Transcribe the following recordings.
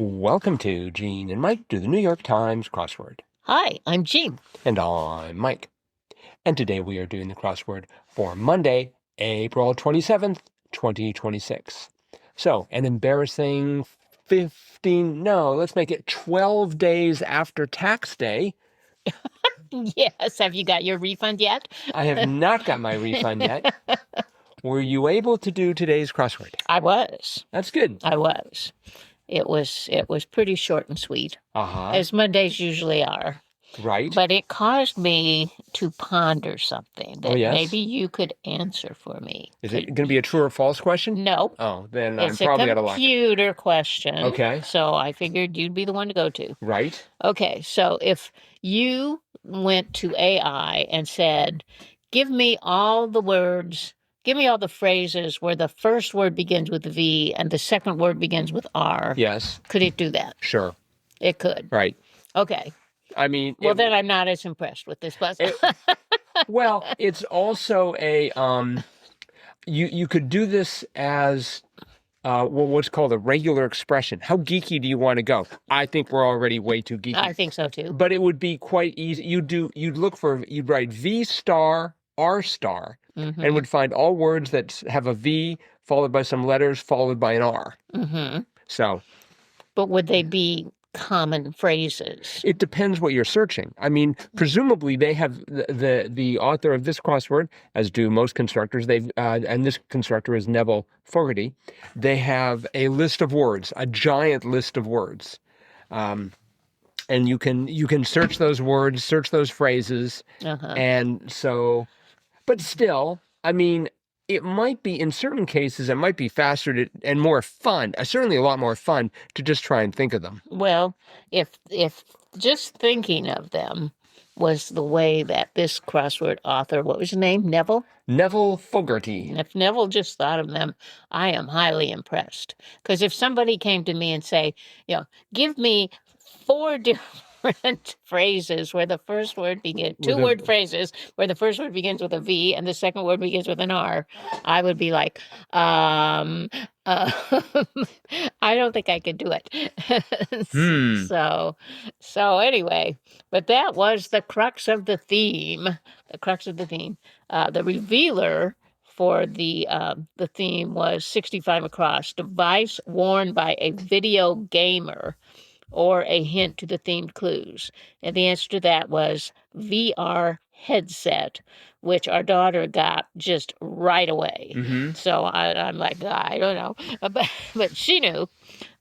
Welcome to Gene and Mike do the New York Times crossword. Hi, I'm Jean. And I'm Mike. And today we are doing the crossword for Monday, April 27th, 2026. So, an embarrassing 12 days after tax day. Yes, have you got your refund yet? I have not got my refund yet. Were you able to do today's crossword? I was. That's good. I was. It was pretty short and sweet, Uh-huh. as Mondays usually are. Right. But it caused me to ponder something that yes? maybe you could answer for me. Is it going to be a true or false question? No. Oh, then It's I'm probably out of a luck. computer question. Okay. So I figured you'd be the one to go to. Right. Okay, so if you went to AI and said, give me all the phrases where the first word begins with V and the second word begins with R. Yes. Could it do that? Sure. It could. Right. Okay. I mean... Well, then I'm not as impressed with this puzzle. Well, it's also a... You could do this as... what's called a regular expression. How geeky do you want to go? I think we're already way too geeky. I think so too. But it would be quite easy. You'd write V star, R star, and would find all words that have a V followed by some letters followed by an R. So. But would they be common phrases? It depends what you're searching. I mean, presumably they have the author of this crossword, as do most constructors. And this constructor is Neville Fogarty. They have a list of words, a giant list of words, and you can search those words, search those phrases, and so. But still, I mean, it might be, in certain cases, it might be faster and more fun, certainly a lot more fun, to just try and think of them. Well, if just thinking of them was the way that this crossword author, what was his name, Neville? Neville Fogarty. If Neville just thought of them, I am highly impressed. Because if somebody came to me and say, give me 4 different phrases where the first word begins, two-word phrases where the first word begins with a V and the second word begins with an R, I would be like, I don't think I could do it. So anyway, but that was the crux of the theme. The revealer for the theme was 65 across, device worn by a video gamer, or a hint to the themed clues. And the answer to that was VR headset, which our daughter got just right away. So I'm like, I don't know. But she knew.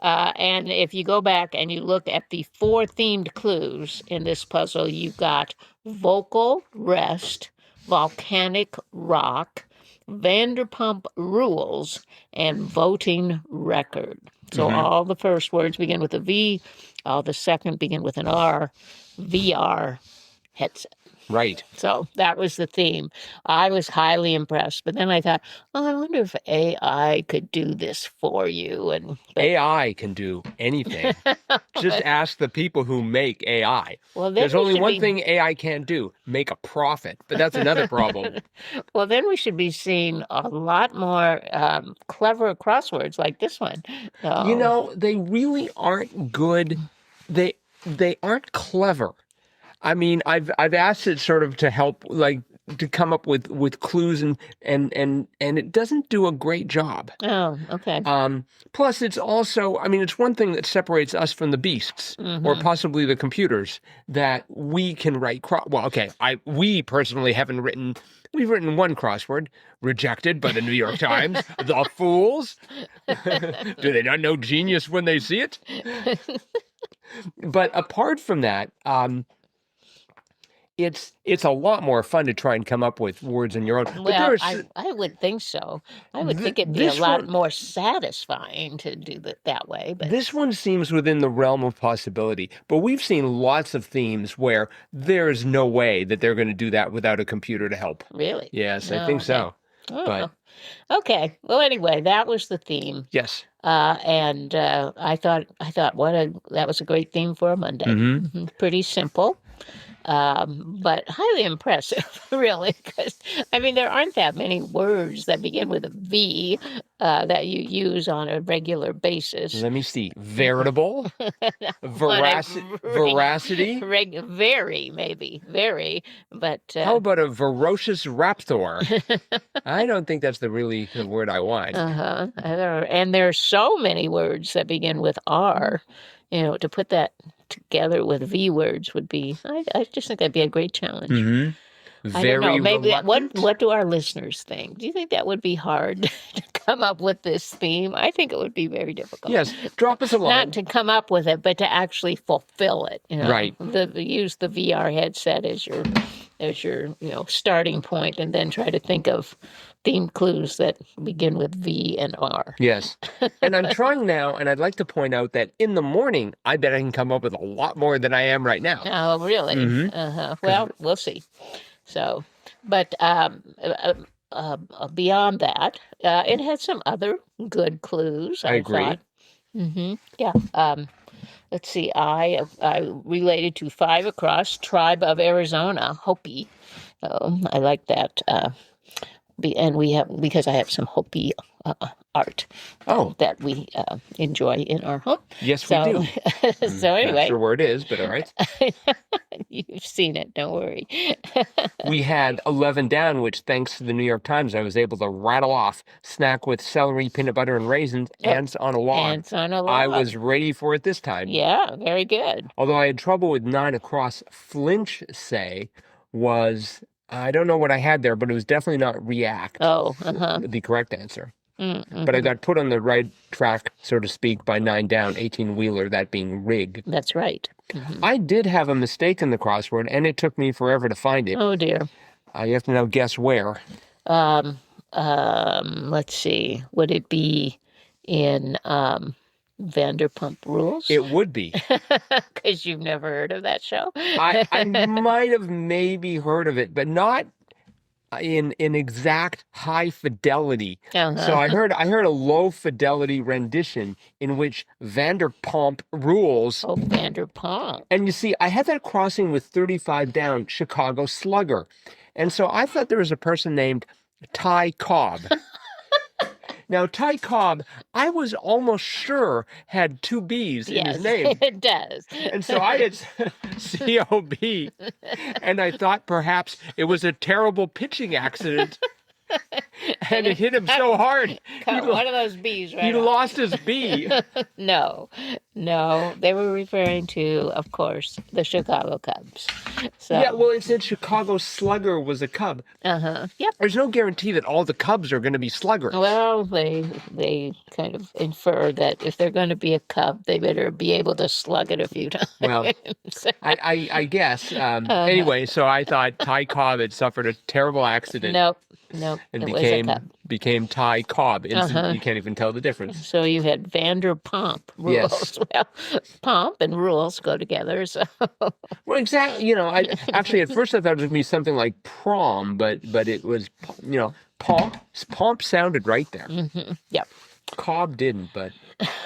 And if you go back and you look at the 4 themed clues in this puzzle, you've got vocal rest, volcanic rock, Vanderpump rules, and voting record. So all the first words begin with a V, all the second begin with an R, VR headset. Right. So that was the theme. I was highly impressed. But then I thought, I wonder if AI could do this for you. AI can do anything. Just ask the people who make AI. Well, there's only one thing AI can't do, make a profit. But that's another problem. Well, then we should be seeing a lot more clever crosswords like this one. They really aren't good. They aren't clever. I mean, I've asked it sort of to help, like, to come up with clues and it doesn't do a great job. Oh, okay. Plus, it's also, I mean, it's one thing that separates us from the beasts, or possibly the computers, that we can write. We personally haven't written. We've written one crossword, rejected by the New York Times. The fools. Do they not know genius when they see it? But apart from that, it's a lot more fun to try and come up with words in your own. Well, I would think so. I would think it'd be a lot more satisfying to do it that way. But this one seems within the realm of possibility. But we've seen lots of themes where there's no way that they're going to do that without a computer to help. Really? Yes, I think so. Oh. But okay. Well, anyway, that was the theme. Yes. And I thought that was a great theme for a Monday. Pretty simple. but highly impressive, really, because, I mean, there aren't that many words that begin with a V that you use on a regular basis. Let me see. Veritable, veracity. Very, maybe, very, but How about a ferocious raptor? I don't think that's really the word I want. and there are so many words that begin with R. To put that together with V words would be. I just think that'd be a great challenge. Mm-hmm. I don't know. Very Maybe reluctant. what do our listeners think? Do you think that would be hard to come up with this theme? I think it would be very difficult. Yes, drop us a line. Not to come up with it, but to actually fulfill it. Right. Use the VR headset as your starting point, and then try to think of theme clues that begin with V and R. Yes. And I'm trying now, and I'd like to point out that in the morning, I bet I can come up with a lot more than I am right now. Oh, really? Mhm. Well, we'll see. So, but beyond that, it had some other good clues. I agree. Yeah. Let's see. I related to 5 across, tribe of Arizona, Hopi. I like that. And because I have some Hopi art that we enjoy in our home. Yes, we do. So anyway. Not sure where it is, but all right. You've seen it, don't worry. We had 11 down, which thanks to the New York Times, I was able to rattle off. Snack with celery, peanut butter, and raisins, ants on a log. Ants on a log. I was ready for it this time. Yeah, very good. Although I had trouble with 9 across, flinch say was, I don't know what I had there, but it was definitely not react. The correct answer. Mm-hmm. But I got put on the right track, so to speak, by 9 down, 18-wheeler, that being rig. That's right. Mm-hmm. I did have a mistake in the crossword, and it took me forever to find it. Oh, dear. You have to now guess where. Let's see. Would it be in Vanderpump Rules? It would be. Because you've never heard of that show? I might have maybe heard of it, but not in exact high fidelity. So I heard a low fidelity rendition in which Vanderpump Rules. Oh, Vanderpump. And you see, I had that crossing with 35 down, Chicago Slugger. And so I thought there was a person named Ty Cobb. Now, Ty Cobb, I was almost sure had 2 B's in his name. Yes, it does. And so I had C-O-B, and I thought perhaps it was a terrible pitching accident. And it hit him so hard. Cut one of those B's right He off. lost his B. No, they were referring to, of course, the Chicago Cubs. So. Yeah, well, it said Chicago Slugger was a Cub. Yep. There's no guarantee that all the Cubs are going to be sluggers. Well, they kind of infer that if they're going to be a Cub, they better be able to slug it a few times. Well, I guess. Anyway, so I thought Ty Cobb had suffered a terrible accident. Nope. And became Ty Cobb. You can't even tell the difference. So you had Vanderpump Rules. Yes. Well, pomp and rules go together. So. Well, exactly. I actually at first I thought it was going to be something like prom, but it was pomp. Pomp sounded right there. Mm-hmm. Yep. Cobb didn't, but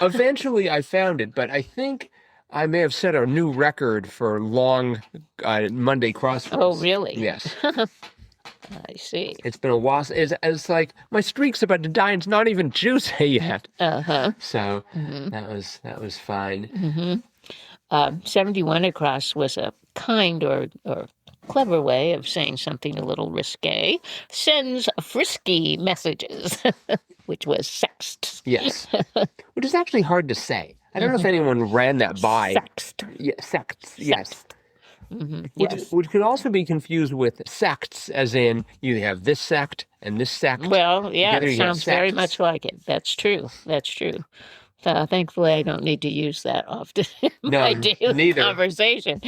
eventually I found it. But I think I may have set a new record for long Monday crosswords. Oh, really? Yes. I see. It's been a while. It's like my streak's about to die and it's not even Tuesday yet. So that was fine. 71 across was a kind or clever way of saying something a little risque. Sends frisky messages, which was sext. Yes. Which is actually hard to say. I don't know if anyone ran that by. Sext. Yeah, sects. Yes. Yes. Which could also be confused with sects, as in you have this sect and this sect. Well, yeah, Together it you have sounds very sects. much like it. That's true. Thankfully, I don't need to use that often in my daily neither. conversation.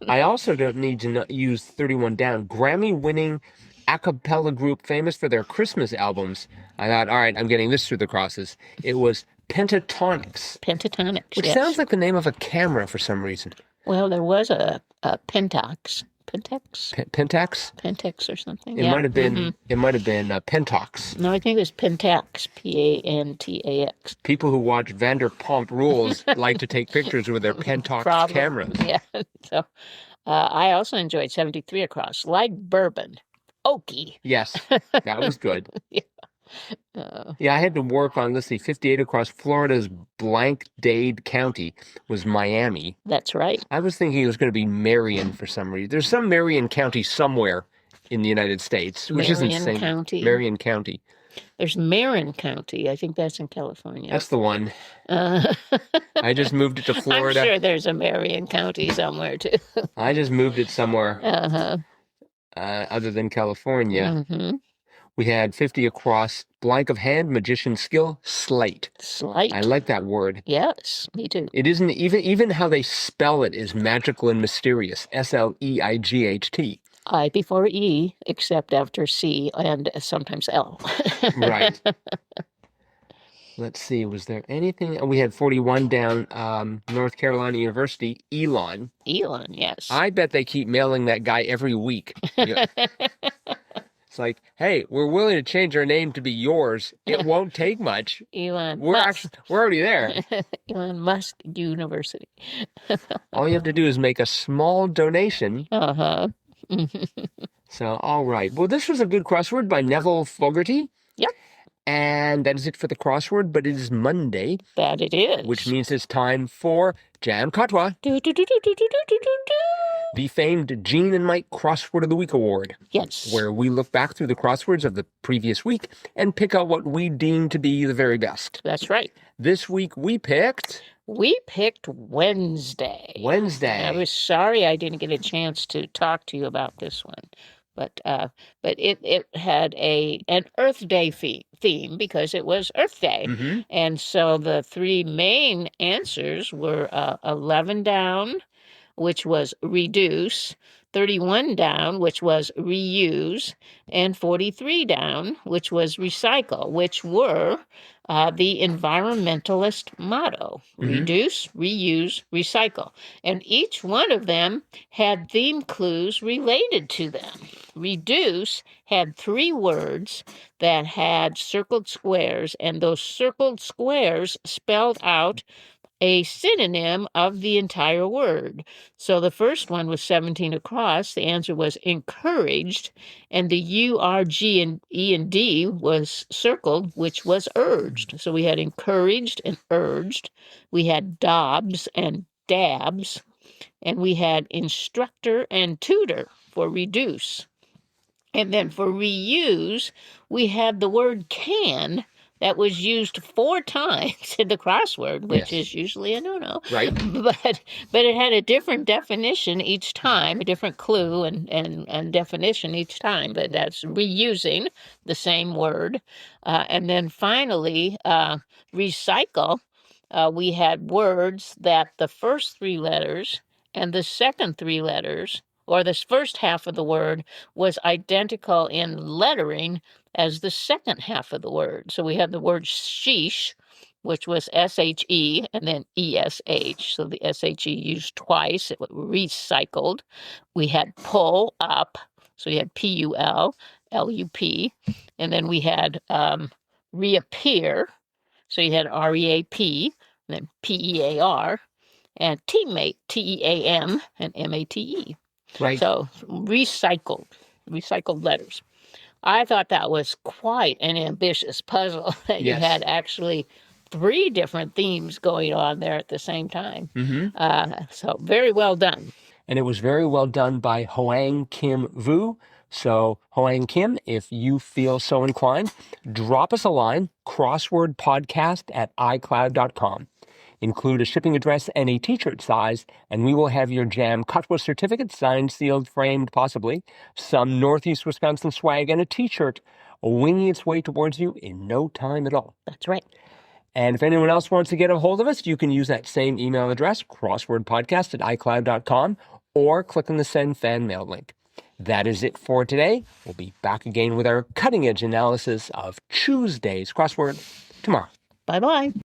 I also don't need to use 31 Down. Grammy-winning a cappella group famous for their Christmas albums. I thought, all right, I'm getting this through the crosses. It was Pentatonics. Pentatonics, Which yes. sounds like the name of a camera for some reason. Well, there was a Pentax. Pentax? Pentax? Pentax or something. It might have been. It might have been Pentox. No, I think it was Pentax. P-A-N-T-A-X. People who watch Vanderpump Rules like to take pictures with their Pentox cameras. Yeah. So, I also enjoyed 73 across, like bourbon. Oaky. Yes, that was good. Uh, Yeah, I had to work on, let's see, 58 across. Florida's blank Dade County was Miami. that's right. I was thinking it was going to be Marion for some reason. There's some Marion County somewhere in the United States, which isn't the Marion same. County. Marion County. There's Marin County. I think that's in California. That's the one. Uh, I just moved it to Florida. I'm sure there's a Marion County somewhere too. I just moved it somewhere Uh-huh. other than California. Mm-hmm. We had 50 across. Blank of hand, magician skill, sleight. Slight. I like that word. Yes, me too. It isn't even how they spell it is magical and mysterious. Sleight. I before E, except after C and sometimes L. Right. Let's see. Was there anything? Oh, we had 41 down. North Carolina University, Elon. Elon, yes. I bet they keep mailing that guy every week. Yeah. It's like, hey, we're willing to change our name to be yours. It won't take much. Elon We're Musk. we're already there. Elon Musk University. All you have to do is make a small donation. Uh-huh. So, all right. Well, this was a good crossword by Neville Fogarty. Yep. And that is it for the crossword, but it is Monday, That it is. which means it's time for JAMCOTWA, Do-do-do-do-do-do-do-do-do. the famed Gene and Mike Crossword of the Week Award, Yes. where we look back through the crosswords of the previous week and pick out what we deem to be the very best. That's right. This week we picked Wednesday. Wednesday. I was sorry I didn't get a chance to talk to you about this one, but it had an Earth Day theme because it was Earth Day, Mm-hmm. and so the three main answers were 11 down, which was reduce, 31 down, which was reuse, and 43 down, which was recycle, which were the environmentalist motto: reduce, reuse, recycle. And each one of them had theme clues related to them. Reduce had 3 words that had circled squares, and those circled squares spelled out a synonym of the entire word. So the first one was 17 across. The answer was encouraged, and the U, R, G, and E and D was circled, which was urged. So we had encouraged and urged. We had dobs and dabs, and we had instructor and tutor for reduce. And then for reuse, we had the word can that was used 4 times in the crossword, which Yes. is usually a no-no. Right. But it had a different definition each time, a different clue and definition each time. But that's reusing the same word. And then finally, recycle. We had words that the first 3 letters and the second 3 letters, or this first half of the word, was identical in lettering as the second half of the word. So we had the word sheesh, which was S-H-E and then E-S-H. So the S-H-E used twice. It was recycled. We had pull up. So we had P-U-L, L-U-P. And then we had reappear. So you had R-E-A-P, and then P-E-A-R. And teammate, T-E-A-M, and M-A-T-E. Right. So recycled letters. I thought that was quite an ambitious puzzle that you Yes. had actually 3 different themes going on there at the same time. Mm-hmm. So very well done. And it was very well done by Hoang Kim Vu. So, Hoang Kim, if you feel so inclined, drop us a line, crosswordpodcast@icloud.com. Include a shipping address and a t-shirt size, and we will have your JAMCOTWA certificate signed, sealed, framed, possibly, some Northeast Wisconsin swag, and a t-shirt winging its way towards you in no time at all. That's right. And if anyone else wants to get a hold of us, you can use that same email address, crosswordpodcast@icloud.com, or click on the Send Fan Mail link. That is it for today. We'll be back again with our cutting-edge analysis of Tuesday's crossword tomorrow. Bye-bye.